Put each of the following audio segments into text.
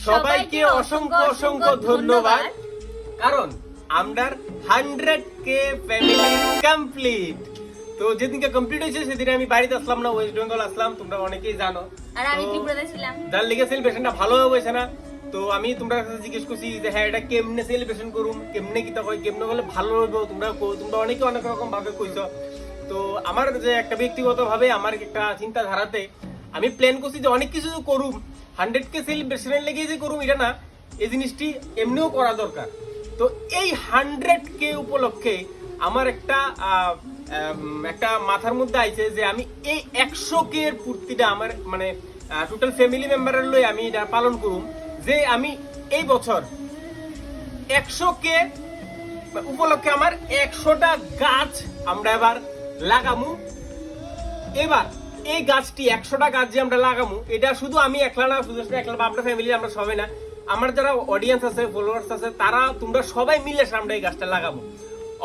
সবাইকে অসংখ্য অসংখ্য ধন্যবাদ, কারণ আমরার 100K ফ্যামিলি কমপ্লিট। তো যেদিনকে কমপ্লিট হয়েছে সেদিন আমি বাড়িতে আসলাম না, ওয়েস্ট বেঙ্গল আসলাম, তোমরা অনেকেই জানো। আর আমি ত্রিপুরাতে ছিলাম। যার লিগে সেলিব্রেশনটা ভালো হয়েছে না, তো আমি তোমরা কাছে জিজ্ঞেস করছি যে হ্যাঁ এটা কেমনে সেলিব্রেশন করুম, কেমনে কি তা কই, কেমনে করলে ভালো হবে, তোমরা অনেকে অনেক রকম ভাবে কইছো। তো আমার যে একটা ব্যক্তিগত ভাবে আমার একটা চিন্তাধারাতে আমি প্ল্যান করছি যে অনেক কিছু করুম, 100K সেলিব্রেশনের লেগে যে করুম এটা না, এই জিনিসটি এমনিও করা দরকার। তো এই 100K উপলক্ষে আমার একটা মাথার মধ্যে আইছে যে আমি এই 100K এর পূর্তিটা আমার মানে টোটাল ফ্যামিলি মেম্বারের লই আমি এটা পালন করুম, যে আমি এই বছর 100K উপলক্ষে আমার 100টা গাছ আমরা এবার লাগামু। এবার এই গাছটি 100টা গাছ যে আমরা লাগামু, এটা শুধু আমি একলা না, শুধু একলা বা আমরা ফ্যামিলি আমরা সবাই না, আমার যারা অডিয়েন্স আছে, ফলোয়ার্স আছে, তোমরা সবাই মিলে আমরা এই গাছটা লাগাবো।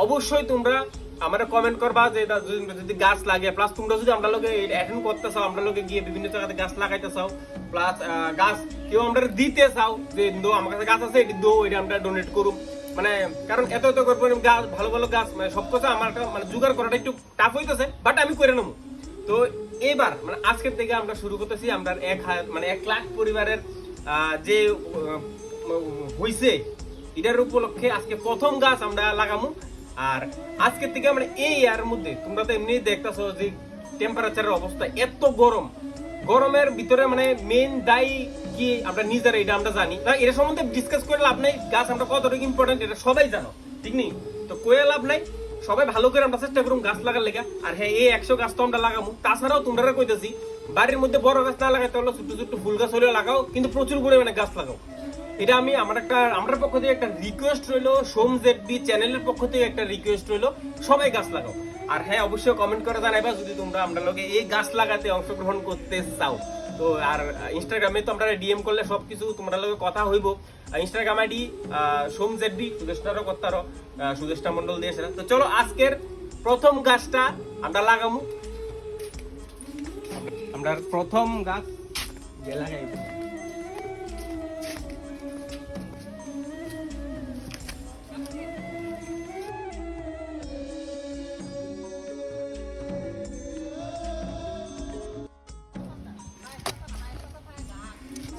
অবশ্যই তোমরা আমরা কমেন্ট করবা যে যদি গাছ লাগে, প্লাস তোমরা যদি আমরা লোকে অ্যাটেন্ড করতে চাও, আমরা লোকে গিয়ে বিভিন্ন জায়গাতে গাছ লাগাইতে চাও, প্লাস গাছ কেউ আমরা দিতে চাও যে আমার কাছে গাছ আছে এটি দো, এটা আমরা ডোনেট করুম। মানে কারণ এত করবো গাছ, ভালো ভালো গাছ, মানে সব কথা আমার মানে জোগাড় করাটা একটু টাফ হইতেছে, বাট আমি করে নেবো। তো এবার মানে আজকের থেকে আমরা শুরু করতেছি আমরা 1 লাখ পরিবারের যে হইছে এটার উপলক্ষে আজকে প্রথম গাছ আমরা লাগামু। আর আজকের থেকে আমরা এই ইয়ার মধ্যে তোমরা তো এমনি দেখতেছো যে টেম্পারেচারের অবস্থা এত গরমের ভিতরে মানে মেইন দায়ী কি আমরা নিজেরা, এটা আমরা জানি না, এটা সম্বন্ধে ডিসকাস করে লাভ নাই। গাছ আমরা কতটুকু ইম্পর্টেন্ট এটা সবাই জানো, ঠিক নেই? তো কয়ে লাভ নাই, সবাই ভালো করে আমরা চেষ্টা করুন গাছ লাগার লেগা। আর হ্যাঁ, এই 100 গাছ তো আমরা লাগাবো। তাছাড়াও তোমরা কইতেছি বাড়ির মধ্যে বড় গাছ না লাগাইতে হলে ছোট ছোট ফুল গাছ হলেও লাগাও, কিন্তু প্রচুর পরিমাণে গাছ লাগাও। এটা আমি আমার পক্ষ থেকে একটা রিকোয়েস্ট রইলো, সোম জেডবি চ্যানেলের পক্ষ থেকে একটা রিকোয়েস্ট রইলো, সবাই গাছ লাগাও। আর হ্যাঁ, অবশ্যই কমেন্ট করে জানাইবা যদি তোমরা আমরা লোকে এই গাছ লাগাতে অংশগ্রহণ করতে চাও। তো আর ইনস্টাগ্রামে তো আমরা ডিএম করলে সবকিছু তোমরা লোকে কথা হইব। ইনস্টাগ্রাম আইডি সোম জেডবি, সুদেষ্টারও করতারও, সুদেষ্টা মন্ডল দিয়েছে। তো চলো আজকের প্রথম গাছটা আমরা লাগামু। আমরা প্রথম গাছ লাগাইব।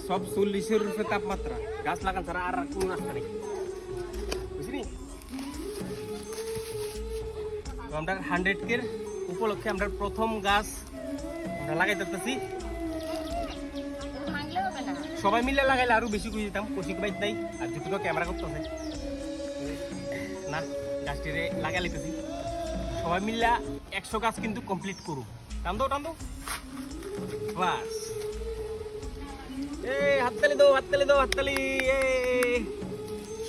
সব 40-এর উপরে তাপমাত্রা, গাছ লাগান ছাড়া আর কোন রাস্তা নেই, বুঝলি? তো আমরা 100K উপলক্ষে আমরা প্রথম গাছ আমরা লাগাই দিতেছি। সবাই মিলে লাগাইলে আরো বেশি করে দিতাম, কৌশিক বাইত নাই আর যতটুকু ক্যামেরা করতেছে না, গাছটিরে লাগাই লিতেছি। সবাই মিলে 100 গাছ কিন্তু কমপ্লিট করুক। টান দো বাস, হাততালি দাও, হাততালি।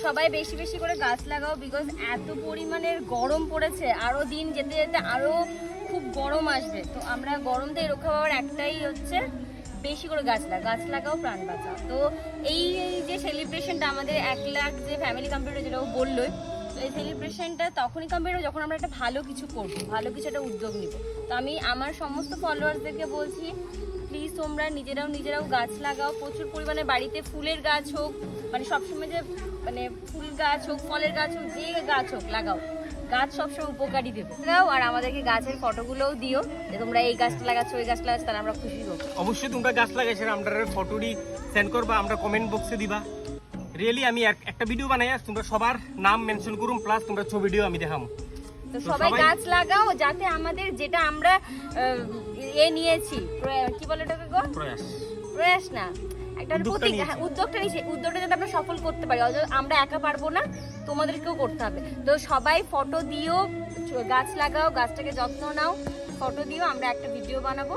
সবাই বেশি বেশি করে গাছ লাগাও, বিকজ এত পরিমাণের গরম পড়েছে, আরো দিন যেতে যেতে আরো খুব গরম আসবে। তো আমরা গরম থেকে রক্ষা পাওয়ার একটাই হচ্ছে বেশি করে গাছ লাগাও, প্রাণ বাঁচাও। তো এই যে সেলিব্রেশনটা আমাদের 1 লাখ যে ফ্যামিলি কমপ্লিট যেটা ও বললোই, তো এই সেলিব্রেশনটা তখনই কমপ্লিট হবে যখন আমরা একটা ভালো কিছু করবো, ভালো কিছু একটা উদ্যোগ নিব। তো আমি আমার সমস্ত ফলোয়ার্সদেরকে বলছি, প্লিজ তোমরা নিজেরাও গাছ লাগাও প্রচুর পরিমাণে। বাড়িতে ফুলের গাছ হোক, মানে সবসময় যে মানে ফুল গাছ হোক, ফলের গাছ হোক, যে গাছ হোক লাগাও। গাছ সবসময় উপকারী দেবে। আর আমাদেরকে গাছের ফটোগুলোও দিও যে তোমরা এই গাছটা লাগাচ্ছ, ওই গাছটা লাগাচ্ছ, তাহলে আমরা খুশি হব। অবশ্যই তোমরা গাছ লাগাইছো, আমরা ফটোটি সেন্ড করবা, আমরা কমেন্ট বক্সে দিবা। রিয়েলি আমি একটা ভিডিও বানাই, তোমরা সবার নাম মেনশন করুম, প্লাস তোমরা ছবিটিও আমি দেখাবো। তো সবাই গাছ লাগাও, যাতে আমাদের যেটা আমরা নিয়েছি, কি বলে এটাকে গো, প্রয়াস না, একটা উদ্যোগটা যাতে আমরা সফল করতে পারি। আমরা একা পারবো না, তোমাদেরকেও করতে হবে। তো সবাই ফটো দিও, গাছ লাগাও, গাছটাকে যত্ন নাও, ফটো দিও, আমরা একটা ভিডিও বানাবো।